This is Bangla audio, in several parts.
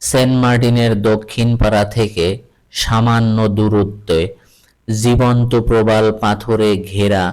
সেন্ট মার্টিনের দক্ষিণ পাড়া থেকে সামান্য দূরত্বে জীবন্ত প্রবাল পাথরে ঘেরা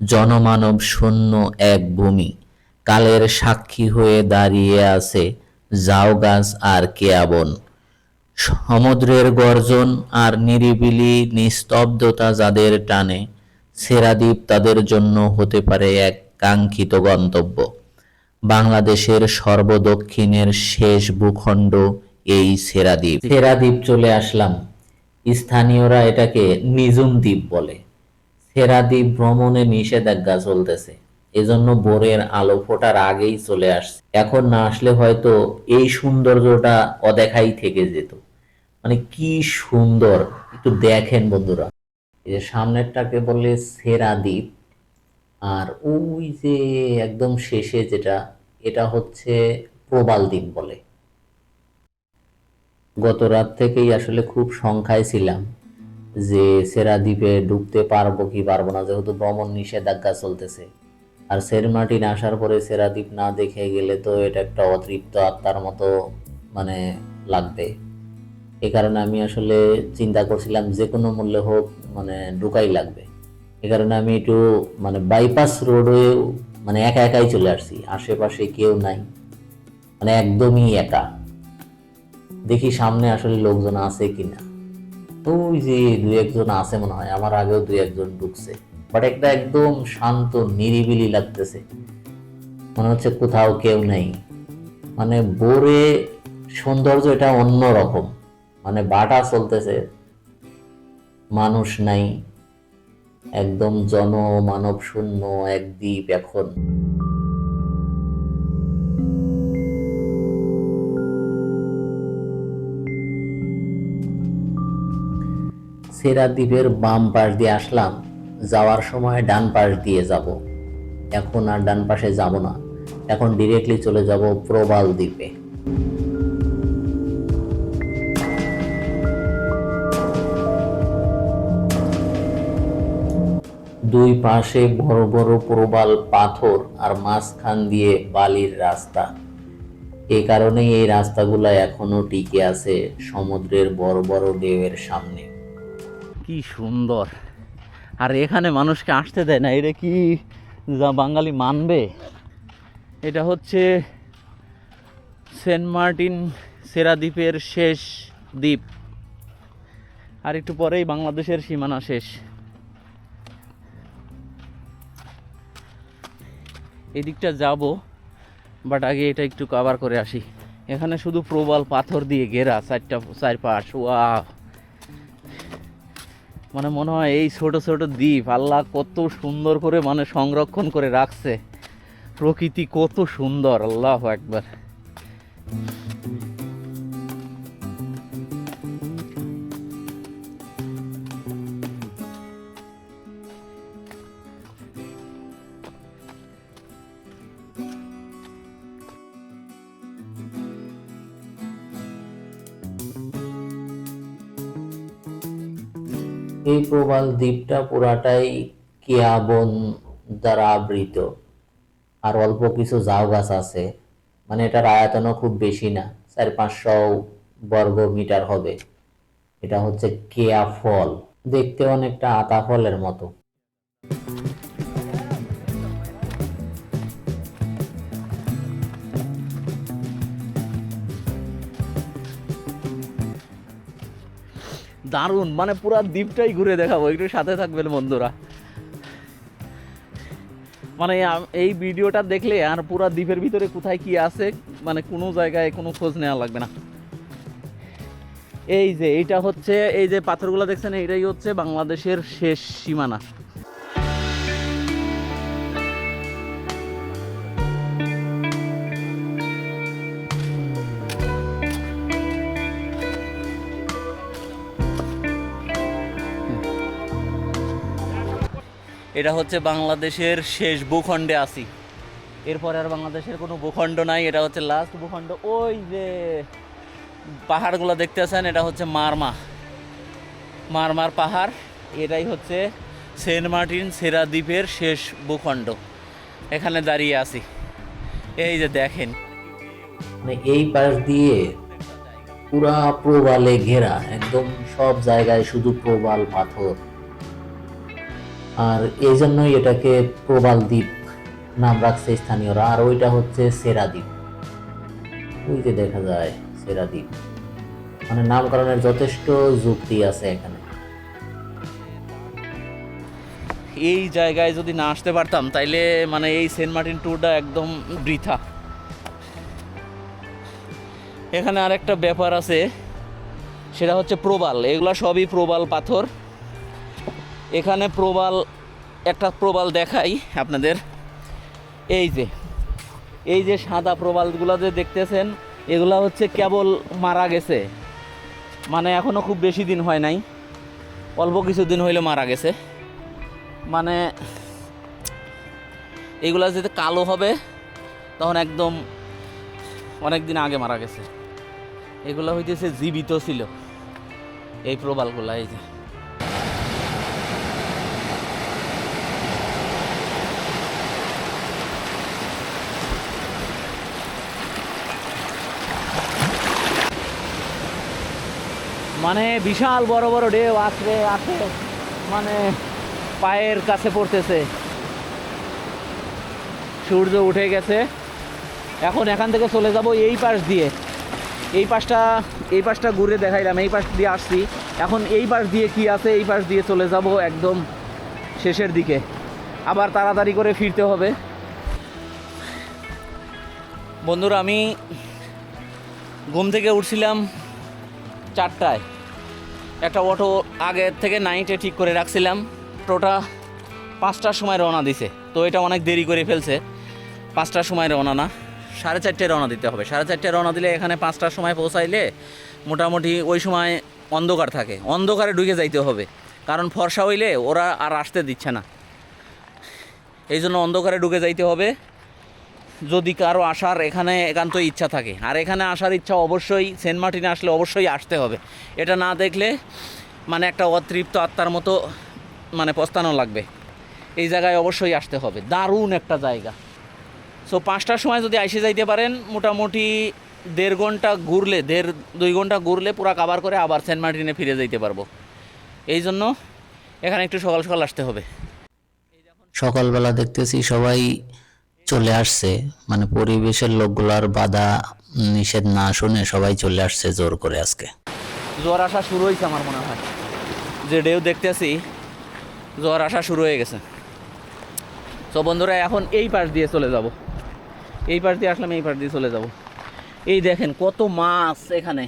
জনমানব শূন্য এক ভূমি। কালের সাক্ষী হয়ে দাঁড়িয়ে আছে ঝাউগাছ আর কেয়াবন। সমুদ্রের গর্জন আর নিরিবিলি নিস্তব্ধতা যাদের টানে, সেরাদ্বীপ তাদের জন্য হতে পারে এক কাঙ্ক্ষিত গন্তব্য। বাংলাদেশের সর্বদক্ষিণের শেষ ভূখণ্ড এই সেরাদ্বীপ। সেরাদ্বীপ চলে আসলাম। স্থানীয়রা এটাকে নিঝুম দ্বীপ বলে। সেরাদ্বীপ ভ্রমণে নিষেধাজ্ঞা চলতেছে, এজন্য ভোরের আলো ফোটার আগেই চলে আসছে। এখন না আসলে হয়তো এই সৌন্দর্যটা অদেখাই থেকে যেত। মানে কি সুন্দর, একটু দেখেন বন্ধুরা। এই যে সামনেরটাকে বলে সেরাদ্বীপ, আর ওই যে একদম শেষে যেটা, এটা হচ্ছে প্রবাল দ্বীপ বলে। গত রাত থেকেই আসলে খুব শঙ্কায় ছিলাম যে সেরাদ্বীপে ঢুকতে পারবো কি পারবো না, যেহেতু ভ্রমণ নিষেধাজ্ঞা চলতেছে। আর সেন্ট মার্টিন আসার পরে সেরাদ্বীপ না দেখে গেলে তো এটা একটা অতৃপ্ত আত্মার মতো মানে লাগবে। এ কারণে আমি আসলে চিন্তা করছিলাম যে কোনো মূল্যে হোক মানে ঢুকাই লাগবে। এ কারণে আমি একটু মানে বাইপাস রোডে মানে একা একাই চলে আসছি, আশেপাশে কেউ নাই, মানে একদমই একা। দেখি সামনে আসলে লোকজন আছে কিনা। ওই যে দুই একজন আছে মনে হয়, আমার আগেও দুই একজন ঢুকছে। বাট একটা একদম শান্ত নিরিবিলি লাগতেছে, মনে হচ্ছে কোথাও কেউ নেই। মানে বোরে সৌন্দর্য এটা অন্যরকম। মানে বাটা চলতেছে, মানুষ নাই, একদম জনমানব শূন্য এক দ্বীপ এখন। সেরা দ্বীপের বাম পাশ দিয়ে আসলাম, যাওয়ার সময় ডান পাশ দিয়ে যাব। এখন আর ডান পাশে যাব না, এখন ডিরেক্টলি চলে যাব প্রবাল দ্বীপে। দুই পাশে বড় বড় প্রবাল পাথর আর মাঝখান দিয়ে বালির রাস্তা। এই কারণেই এই রাস্তাগুলো এখনো টিকে আছে সমুদ্রের বড় বড় ঢেউয়ের সামনে। কি সুন্দর! আর এখানে মানুষকে আসতে দেয় না, এটা কি যা বাঙালি মানবে? এটা হচ্ছে সেন্ট মার্টিন সেরাদ্বীপের শেষ দ্বীপ, আর একটু পরেই বাংলাদেশের সীমানা শেষ। এদিকটা যাব, বাট আগে এটা একটু কভার করে আসি। এখানে শুধু প্রবাল পাথর দিয়ে ঘেরা চারপাশ। ওয়াও! মানে মনে হয় এই ছোট ছোট দ্বীপ আল্লাহ কত সুন্দর করে মানে সংরক্ষণ করে রাখছে। প্রকৃতি কত সুন্দর, আল্লাহু আকবার। এই প্রবাল দ্বীপটা পুরাটাই কেয়া বন দ্বারা আবৃত, আর অল্প কিছু ঝাউ গাছ আছে। মানে এটার আয়তনও খুব বেশি না, 400-500 বর্গ মিটার হবে। এটা হচ্ছে কেয়া ফল, দেখতে অনেকটা আতা ফলের মতো। দারুণ, মানে পুরো দ্বীপটাই ঘুরে দেখাবো, একটু সাথে থাকবেন বন্ধুরা। মানে এই ভিডিওটা দেখলে আর পুরো দ্বীপের ভিতরে কোথায় কি আছে মানে কোনো জায়গায় কোনো খোঁজ নেওয়া লাগবে না। এই যে এইটা হচ্ছে, এই যে পাথরগুলো দেখছেন, এইটাই হচ্ছে বাংলাদেশের শেষ সীমানা। এটা হচ্ছে বাংলাদেশের শেষ ভূখণ্ডে আছি, এরপরে আর বাংলাদেশের কোনো ভূখণ্ড নাই, এটা হচ্ছে লাস্ট ভূখণ্ড। ওই যে পাহাড়গুলো দেখতে আছেন, এটা হচ্ছে মারমার পাহাড়। এটাই হচ্ছে সেন্ট মার্টিন সেরাদ্বীপের শেষ ভূখণ্ড। এখানে দাঁড়িয়ে আছি, এই যে দেখেন। মানে এই পাশ দিয়ে পুরা প্রবালে ঘেরা, একদম সব জায়গায় শুধু প্রবাল পাথর। আর এই জন্যই এটাকে প্রবাল দ্বীপ নাম রাখছে স্থানীয়রা। আর ওইটা হচ্ছে সেরা দ্বীপ, ওই যে দেখা যায় সেরা দ্বীপ। মানে নামকরণের যথেষ্ট যুক্তি আছে এখানে। এই জায়গায় যদি না আসতে পারতাম তাইলে মানে এই সেন্ট মার্টিন ট্যুরটা একদম বৃথা। এখানে আরেকটা ব্যাপার আছে, সেটা হচ্ছে প্রবাল। এগুলা সবই প্রবাল পাথর। এখানে প্রবাল, একটা প্রবাল দেখাই আপনাদের। এই যে সাদা প্রবালগুলো যে দেখতেছেন, এগুলা হচ্ছে কেবল মারা গেছে, মানে এখনও খুব বেশি দিন হয় নাই, অল্প কিছু দিন হইলে মারা গেছে। মানে এগুলা যদি কালো হবে তখন একদম অনেক দিন আগে মারা গেছে। এগুলো হইতেছে জীবিত ছিল এই প্রবালগুলা। এই যে মানে বিশাল বড় বড় ঢেউ আসে আসে, মানে পায়ের কাছে পড়তেছে। সূর্য উঠে গেছে, এখন এখান থেকে চলে যাব এই পাশ দিয়ে। এই পাশটা ঘুরে দেখাইলাম, এই পাশ দিয়ে আসছি। এখন এই পাশ দিয়ে কি আছে, এই পাশ দিয়ে চলে যাব একদম শেষের দিকে। আবার তাড়াতাড়ি করে ফিরতে হবে। বন্ধুরা, আমি ঘুম থেকে উঠছিলাম 4টায়। একটা অটো আগে থেকে নাইটে ঠিক করে রাখছিলাম, অটোটা 5টার সময় রওনা দিছে। তো এটা অনেক দেরি করে ফেলছে। 5টার সময় রওনা না, 4:30টায় রওনা দিতে হবে। 4:30টায় রওনা দিলে এখানে 5টার সময় পৌঁছাইলে মোটামুটি ওই সময় অন্ধকার থাকে, অন্ধকারে ঢুকে যাইতে হবে। কারণ ফর্সা হইলে ওরা আর আসতে দিচ্ছে না, এই জন্য অন্ধকারে ঢুকে যাইতে হবে। যদি কারো আসার এখানে একান্ত ইচ্ছা থাকে, আর এখানে আসার ইচ্ছা অবশ্যই, সেন্ট মার্টিনে আসলে অবশ্যই আসতে হবে। এটা না দেখলে মানে একটা অতৃপ্ত আত্মার মতো মানে পস্তানো লাগবে। এই জায়গায় অবশ্যই আসতে হবে, দারুণ একটা জায়গা। সো 5টার সময় যদি এসে যাইতে পারেন, মোটামুটি 1.5 ঘন্টা ঘুরলে, 1.5-2 ঘন্টা ঘুরলে পুরা কাভার করে আবার সেন্ট মার্টিনে ফিরে যাইতে পারবো। এই জন্য এখানে একটু সকাল সকাল আসতে হবে। সকালবেলা দেখতেছি সবাই চলে আসছে, মানে পরিবেশের লোকগুলার বাধা নিষেধ না শুনে সবাই চলে আসছে জোর করে আজকে। জ্বর আসা শুরু হয়েছে আমার মনে হয়, যে ঢেউ দেখতেছি জ্বর আসা শুরু হয়ে গেছে। তো বন্ধুরা, এখন এই পাশ দিয়ে চলে যাব। এই পাশ দিয়ে আসলাম, এই পাশ দিয়ে চলে যাব। এই দেখেন কত মাছ এখানে,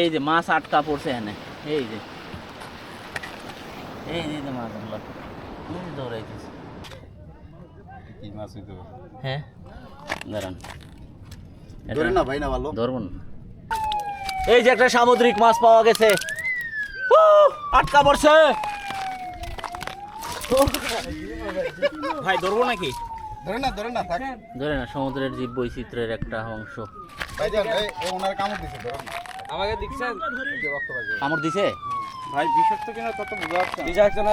এই যে মাছ আটকা পড়ছে এখানে। এই যে মাছগুলো দৌড়াইতেছে। হ্যাঁ, দাঁড়ান, ধরবো না। এই যে একটা সামুদ্রিক মাছ পাওয়া গেছে, আটকা পড়ছে। ভাই ধরবো নাকি? ধরে না, সমুদ্রের জীব বৈচিত্র্যের একটা অংশ। আমাকে দেখছেন কামড় দিছে ভাই, বিষাক্ত কিনা তত বোঝা যাচ্ছে না।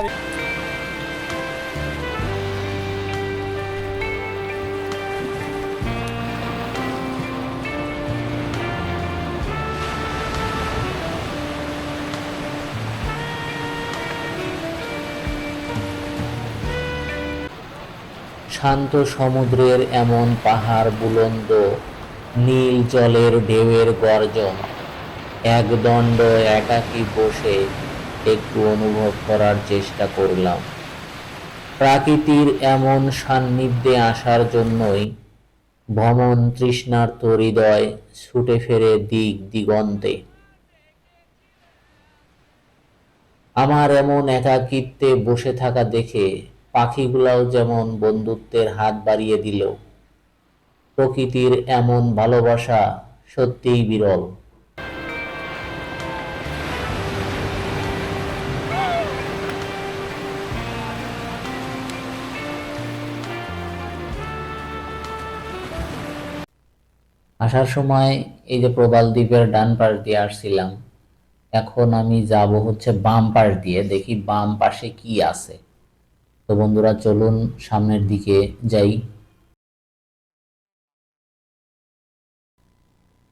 শান্ত সমুদ্রের এমন পাহাড় বুলন্দ, নীল জলের ঢেউয়ের গর্জন একদণ্ড একাকী বসে একটু অনুভব করার চেষ্টা করলাম। প্রাকৃতির এমন সান্নিধ্যে আসার জন্যই ভ্রমণ তৃষ্ণার্ত হৃদয় ছুটে ফেরে দিক দিগন্তে। আমার এমন একাকিত্বে বসে থাকা দেখে পাখিগুলাও যেমন বন্ধুত্বের হাত বাড়িয়ে দিল। প্রকৃতির এমন ভালোবাসা সত্যিই বিরল। আসার সময় এই যে প্রবাল দ্বীপের ডান পাশ দিয়ে আসছিলাম, এখন আমি যাব হচ্ছে বাম পাশ দিয়ে, দেখি বাম পাশে কি আছে। তো বন্ধুরা, চলুন সামনের দিকে যাই।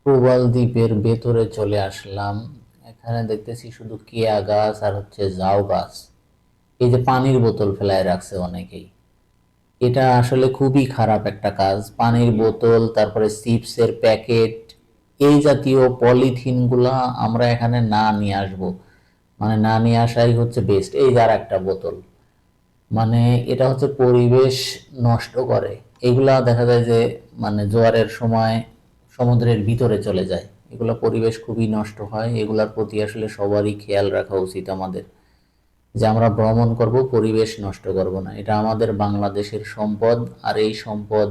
প্রবাল দ্বীপের ভেতরে চলে আসলাম। এখানে দেখতেছি শুধু কেয়া গাছ আর হচ্ছে জাউ গাছ। এই যে পানির বোতল ফেলায় রাখছে অনেকেই, এটা আসলে খুবই খারাপ একটা কাজ। পানির বোতল, তারপরে চিপসের প্যাকেট, এই জাতীয় পলিথিন গুলা আমরা এখানে না নিয়ে আসবো, মানে না নিয়ে আসাই হচ্ছে বেস্ট। এই যার একটা বোতল, মানে এটা হচ্ছে পরিবেশ নষ্ট করে। এগুলা দেখা যায় যে মানে জোয়ারের সময় সমুদ্রের ভিতরে চলে যায়, এগুলা পরিবেশ খুবই নষ্ট হয়। এগুলার প্রতি আসলে সবারই খেয়াল রাখা উচিত আমাদের, যে আমরা ভ্রমণ করব, পরিবেশ নষ্ট করব না। এটা আমাদের বাংলাদেশের সম্পদ, আর এই সম্পদ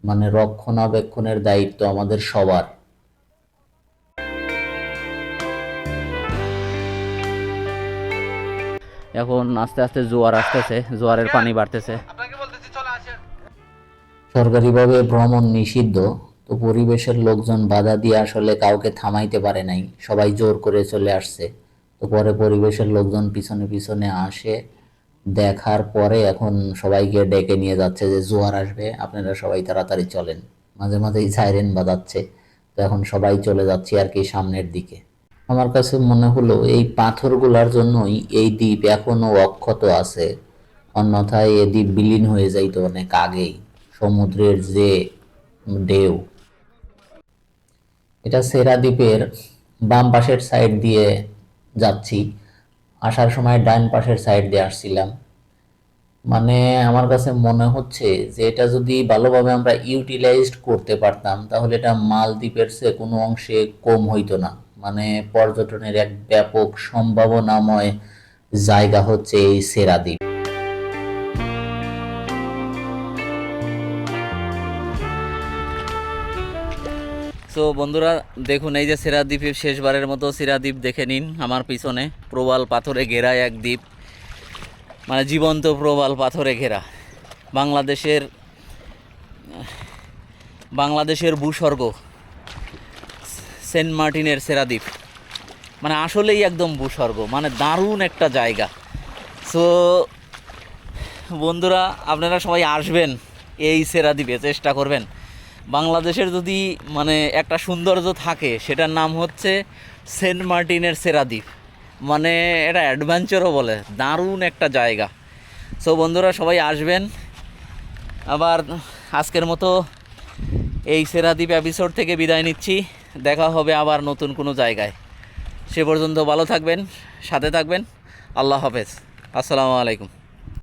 মানে রক্ষণাবেক্ষণের দায়িত্ব আমাদের সবার। এখন আস্তে আস্তে জোয়ার আসতেছে, জোয়ারের পানি বাড়তেছে। সরকারিভাবে ভ্রমণ নিষিদ্ধ, তো পরিবেশের লোকজন বাধা দিয়ে আসলে কাউকে থামাইতে পারে নাই, সবাই জোর করে চলে আসছে। তো পরে পরিবেশের লোকজন পিছনে পিছনে আসে, দেখার পরে এখন সবাইকে ডেকে নিয়ে যাচ্ছে যে জোয়ার আসবে, আপনারা সবাই তাড়াতাড়ি চলেন। মাঝে মাঝেই সাইরেন বাজাচ্ছে। তো এখন সবাই চলে যাচ্ছে আর কি সামনের দিকে। আমার কাছে মনে হলো এই পাথরগুলার জন্যই এই দ্বীপ এখনো অক্ষত আছে, অন্যথায় এই দ্বীপ বিলীন হয়ে যাইতো অনেক আগেই। সমুদ্রের যে ঢেউ। এটা সেরা দ্বীপের বাম পাশের সাইড দিয়ে যাচ্ছি, আসার সময় ডান পাশের সাইড দিয়ে আসছিলাম। মানে আমার কাছে মনে হচ্ছে যে এটা যদি ভালোভাবে আমরা ইউটিলাইজড করতে পারতাম, তাহলে এটা মালদ্বীপের চেয়ে কোনো অংশে কম হইতো না। মানে পর্যটনের এক ব্যাপক সম্ভাবনাময় জায়গা হচ্ছে এই সেরা দ্বীপ। সো বন্ধুরা, দেখুন এই যে সেরা দ্বীপের শেষবারের মতো সেরা দ্বীপ দেখে নিন। আমার পিছনে প্রবাল পাথরে ঘেরা এক দ্বীপ, মানে জীবন্ত প্রবাল পাথরে ঘেরা। বাংলাদেশের বাংলাদেশের ভূস্বর্গ সেন্ট মার্টিনের সেরা দ্বীপ, মানে আসলেই একদম ভূস্বর্গ, মানে দারুণ একটা জায়গা। সো বন্ধুরা, আপনারা সবাই আসবেন এই সেরা দ্বীপে, চেষ্টা করবেন। বাংলাদেশের যদি মানে একটা সৌন্দর্য থাকে, সেটার নাম হচ্ছে সেন্ট মার্টিনের সেরা দ্বীপ। মানে এটা অ্যাডভেঞ্চারও বলে, দারুণ একটা জায়গা। সো বন্ধুরা, সবাই আসবেন। আবার আজকের মতো এই সেরা দ্বীপ এপিসোড থেকে বিদায় নিচ্ছি। দেখা হবে আবার নতুন কোনো জায়গায়। সে পর্যন্ত ভালো থাকবেন, সাথে থাকবেন। আল্লাহ হাফেজ, আসসালামু আলাইকুম।